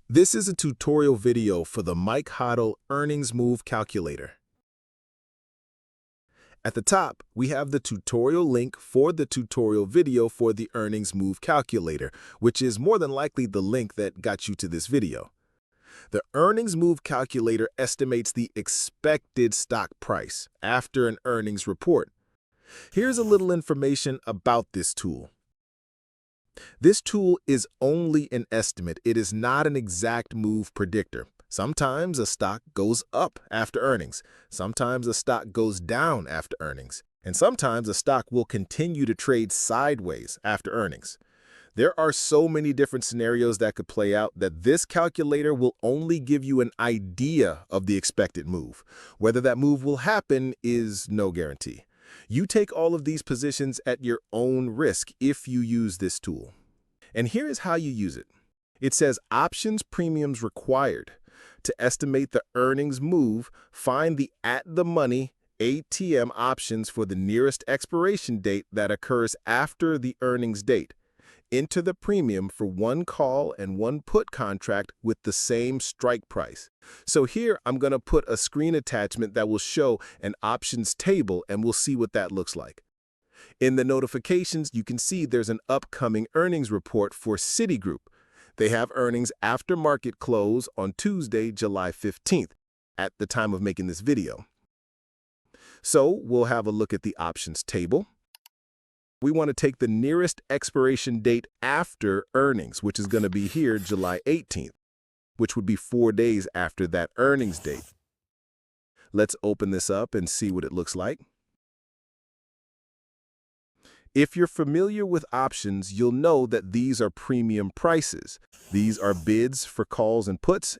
This is a tutorial video for the Mike HODL Earnings Move calculator. At the top, we have the tutorial link for the tutorial video for the Earnings Move calculator, which is more than likely the link that got you to this video. The Earnings Move calculator estimates the expected stock price after an earnings report. Here's a little information about this tool. This tool is only an estimate. It is not an exact move predictor. Sometimes a stock goes up after earnings. Sometimes a stock goes down after earnings. And sometimes a stock will continue to trade sideways after earnings. There are so many different scenarios that could play out that this calculator will only give you an idea of the expected move. Whether that move will happen is no guarantee. You take all of these positions at your own risk if you use this tool. And here is how you use it. It says options premiums required. To estimate the earnings move, find the at-the-money ATM options for the nearest expiration date that occurs after the earnings date. Enter the premium for one call and one put contract with the same strike price. So here I'm going to put a screen attachment that will show an options table, and we'll see what that looks like. In the notifications, you can see there's an upcoming earnings report for Citigroup. They have earnings after market close on Tuesday, July 15th, at the time of making this video. So we'll have a look at the options table. We want to take the nearest expiration date after earnings, which is going to be here July 18th, which would be 4 days after that earnings date. Let's open this up and see what it looks like. If you're familiar with options, you'll know that these are premium prices. These are bids for calls and puts.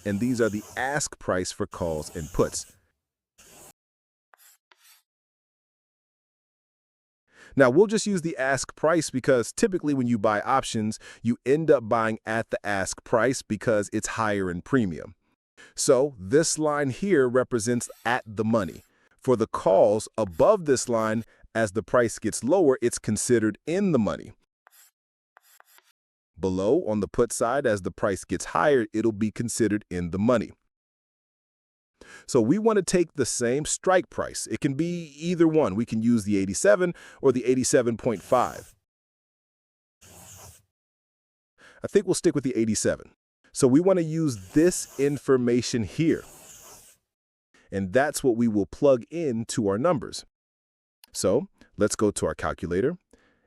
And these are the ask price for calls and puts. Now, we'll just use the ask price because typically when you buy options, you end up buying at the ask price because it's higher in premium. So this line here represents at the money. For the calls above this line, as the price gets lower, it's considered in the money. Below, on the put side, as the price gets higher, it'll be considered in the money. So we want to take the same strike price. It can be either one. We can use the 87 or the 87.5. I think we'll stick with the 87. So we want to use this information here. And that's what we will plug into our numbers. So let's go to our calculator.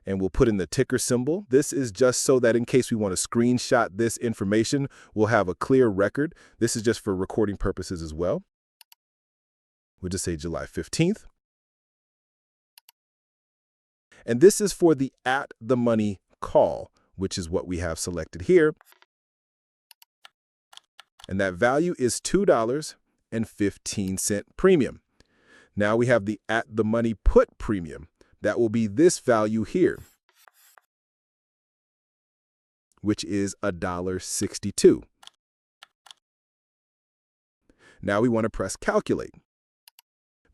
And we'll put in the ticker symbol. This is just so that in case we want to screenshot this information, we'll have a clear record. This is just for recording purposes as well. We'll just say July 15th. And this is for the at-the-money call, which is what we have selected here. And that value is $2.15 premium. Now we have the at-the-money put premium. That will be this value here, which is $1.62. Now we want to press calculate.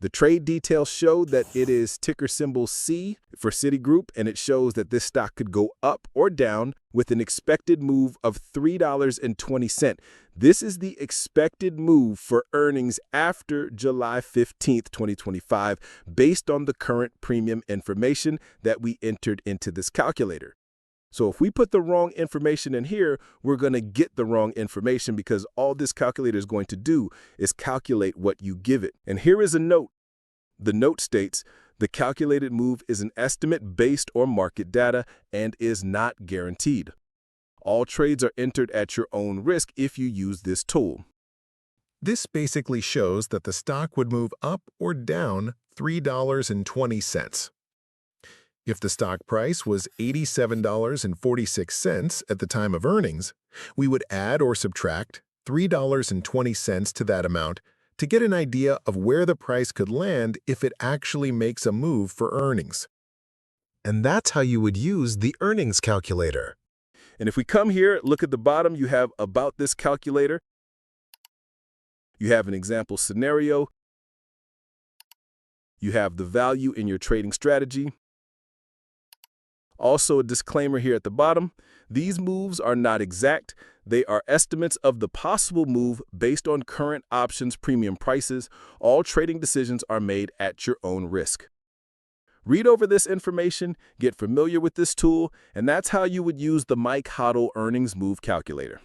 The trade details show that it is ticker symbol C for Citigroup, and it shows that this stock could go up or down with an expected move of $3.20. This is the expected move for earnings after July 15th, 2025, based on the current premium information that we entered into this calculator. So if we put the wrong information in here, we're going to get the wrong information because all this calculator is going to do is calculate what you give it. And here is a note. The note states, the calculated move is an estimate based on market data and is not guaranteed. All trades are entered at your own risk if you use this tool. This basically shows that the stock would move up or down $3.20. If the stock price was $87.46 at the time of earnings, we would add or subtract $3.20 to that amount to get an idea of where the price could land if it actually makes a move for earnings. And that's how you would use the earnings calculator. And if we come here, look at the bottom, you have about this calculator. You have an example scenario. You have the value in your trading strategy. Also, a disclaimer here at the bottom. These moves are not exact. They are estimates of the possible move based on current options premium prices. All trading decisions are made at your own risk. Read over this information, get familiar with this tool, and that's how you would use the Mike HODL Earnings Move Calculator.